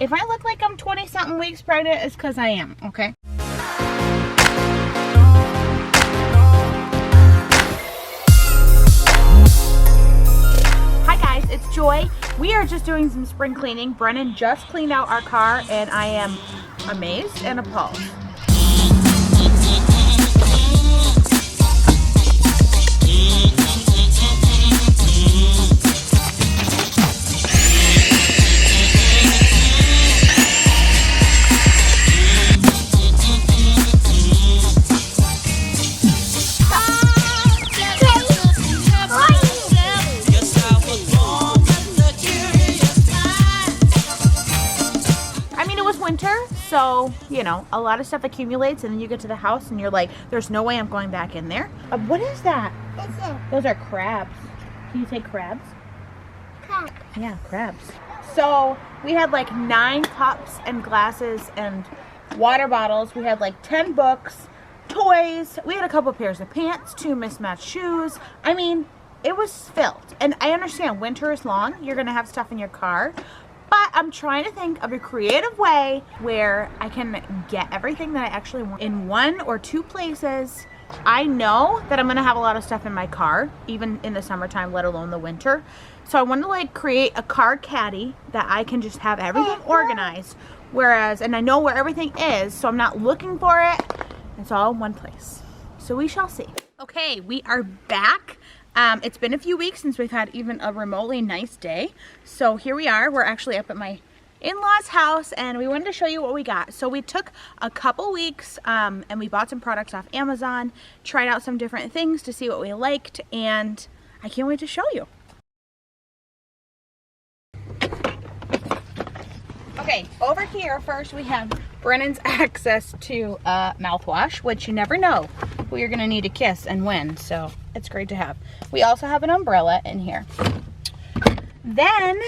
If I look like I'm 20-something weeks pregnant, it's because I am, okay? Hi guys, it's Joy. We are just doing some spring cleaning. Brennan just cleaned out our car and I am amazed and appalled. So, you know, a lot of stuff accumulates and then you get to the house and you're like, there's no way I'm going back in there. What is that? Those are crabs. Can you say crabs? Crab. Yeah, crabs. So we had like 9 cups and glasses and water bottles. We had like 10 books, toys. We had a couple pairs of pants, 2 mismatched shoes. I mean, it was filled. And I understand winter is long. You're going to have stuff in your car. But I'm trying to think of a creative way where I can get everything that I actually want in 1 or 2 places. I know that I'm gonna have a lot of stuff in my car, even in the summertime, let alone the winter. So I want to like create a car caddy that I can just have everything organized. Whereas, and I know where everything is, so I'm not looking for it. It's all in one place. So we shall see. Okay, we are back. It's been a few weeks since we've had even a remotely nice day. So here we are. We're actually up at my in-laws house and we wanted to show you what we got. So we took a couple weeks and we bought some products off Amazon, tried out some different things to see what we liked, and I can't wait to show you. Okay, over here first we have Brennan's access to mouthwash, which you never know who you're gonna need to kiss and when, so it's great to have. We also have an umbrella in here. Then,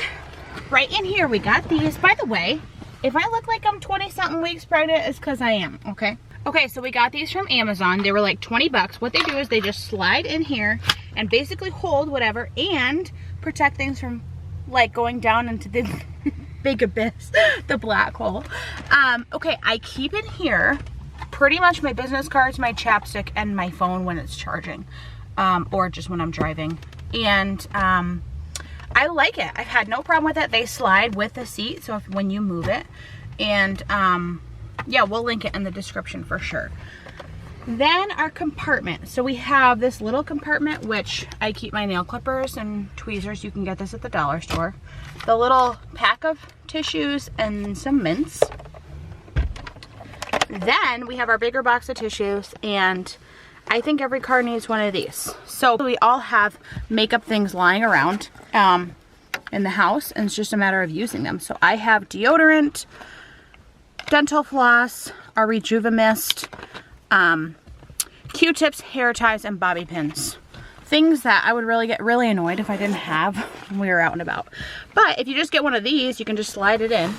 right in here we got these. By the way, if I look like I'm 20-something weeks pregnant, it's because I am, okay? Okay, so we got these from Amazon. They were like 20 bucks. What they do is they just slide in here and basically hold whatever and protect things from like going down into the big abyss, the black hole. Okay, I keep in here pretty much my business cards, my chapstick, and my phone when it's charging, or just when I'm driving. And I like it. I've had no problem with it. They slide with the seat, so if, when you move it. And yeah, we'll link it in the description for sure. Then our compartment. So we have this little compartment, which I keep my nail clippers and tweezers. You can get this at the dollar store. The little pack of tissues and some mints. Then we have our bigger box of tissues, and I think every car needs one of these. So we all have makeup things lying around in the house, and it's just a matter of using them. So I have deodorant, dental floss, our Rejuvamist, Q-tips, hair ties, and bobby pins. Things that I would really get really annoyed if I didn't have when we were out and about. But if you just get one of these, you can just slide it in.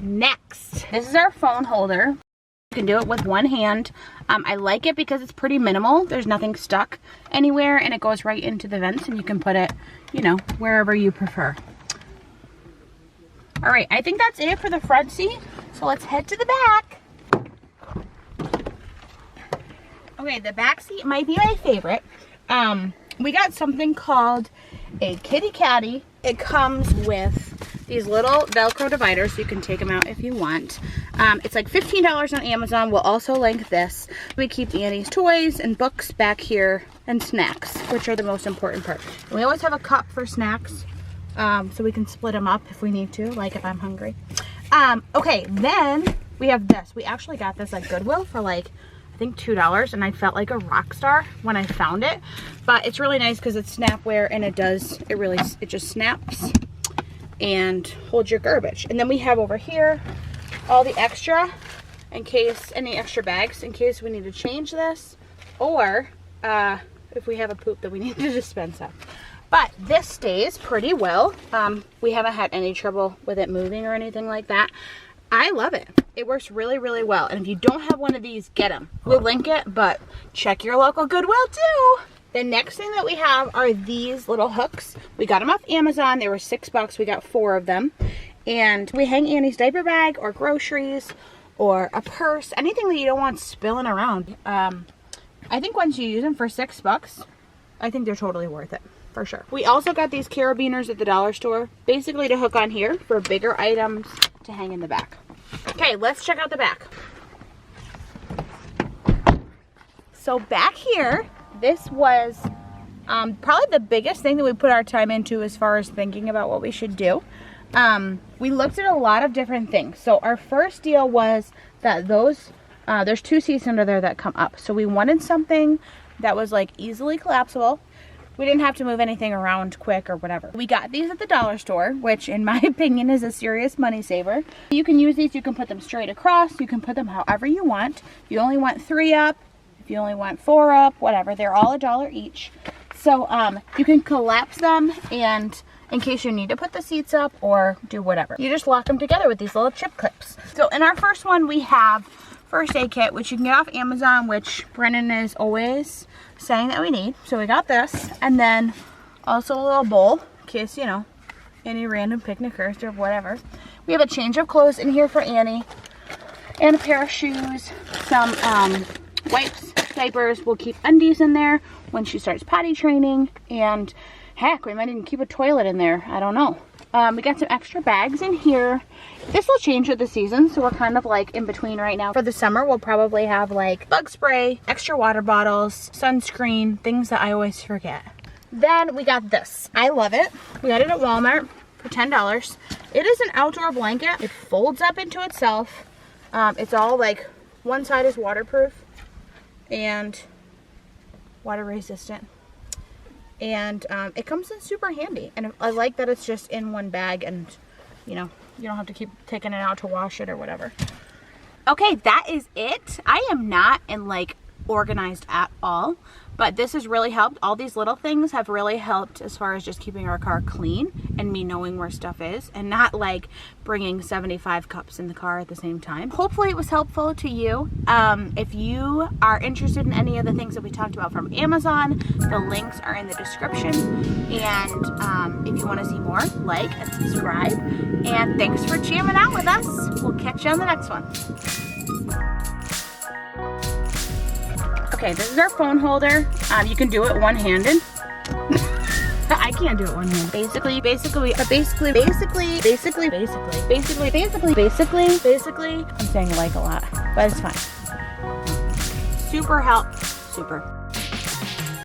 Next, this is our phone holder. You can do it with one hand. I like it because it's pretty minimal. There's nothing stuck anywhere, and it goes right into the vents, and you can put it, you know, wherever you prefer. All right, I think that's it for the front seat. So let's head to the back. Okay, the back seat might be my favorite. We got something called a kitty caddy. It comes with these little Velcro dividers, so you can take them out if you want. It's like $15 on Amazon. We'll also link this. We keep Annie's toys and books back here, and snacks, which are the most important part. We always have a cup for snacks, so we can split them up if we need to, like if I'm hungry. Okay, then we have this. We actually got this at Goodwill for like, I think $2, and I felt like a rock star when I found it. But it's really nice because it's snapware, and it just snaps and holds your garbage. And then we have over here all the extra, in case, any extra bags in case we need to change this, or if we have a poop that we need to dispense of. But this stays pretty well. We haven't had any trouble with it moving or anything like that. I love it. It works really, really well. And if you don't have one of these, get them. We'll link it, but check your local Goodwill too. The next thing that we have are these little hooks. We got them off Amazon. They were $6. We got 4 of them. And we hang Annie's diaper bag or groceries or a purse, anything that you don't want spilling around. I think once you use them for $6, I think they're totally worth it, for sure. We also got these carabiners at the dollar store, basically to hook on here for bigger items to hang in the back. Okay, let's check out the back. So back here, this was probably the biggest thing that we put our time into as far as thinking about what we should do. We looked at a lot of different things. So our first deal was that there's 2 seats under there that come up. So we wanted something that was like easily collapsible. We didn't have to move anything around quick or whatever. We got these at the dollar store, which in my opinion is a serious money saver. You can use these, you can put them straight across, you can put them however you want. If you only want 3 up, if you only want 4 up, whatever, they're all $1 each. So you can collapse them, and in case you need to put the seats up or do whatever, you just lock them together with these little chip clips. So in our first one, we have first aid kit, which you can get off Amazon, which Brennan is always saying that we need. So we got this, and then also a little bowl in case, you know, any random picnickers or whatever. We have a change of clothes in here for Annie, and a pair of shoes, some wipes, diapers. We'll keep undies in there when she starts potty training, and heck, we might even keep a toilet in there. I don't know. We got some extra bags in here. This will change with the season, so we're kind of like in between right now. For the summer, we'll probably have like bug spray, extra water bottles, sunscreen, things that I always forget. Then we got this. I love it. We got it at Walmart for $10. It is an outdoor blanket. It folds up into itself. It's all like, one side is waterproof and water resistant. And it comes in super handy, and I like that it's just in one bag, and you know, you don't have to keep taking it out to wash it or whatever. Okay, that is it. I am not organized at all, but this has really helped. All these little things have really helped as far as just keeping our car clean and me knowing where stuff is, and not like bringing 75 cups in the car at the same time. Hopefully it was helpful to you. If you are interested in any of the things that we talked about from Amazon, the links are in the description, and if you want to see more, like and subscribe, and thanks for jamming out with us. We'll catch you on the next one. Okay, this is our phone holder. You can do it one-handed. I can't do it one-handed. Basically, I'm saying like a lot, but it's fine. Super help, super.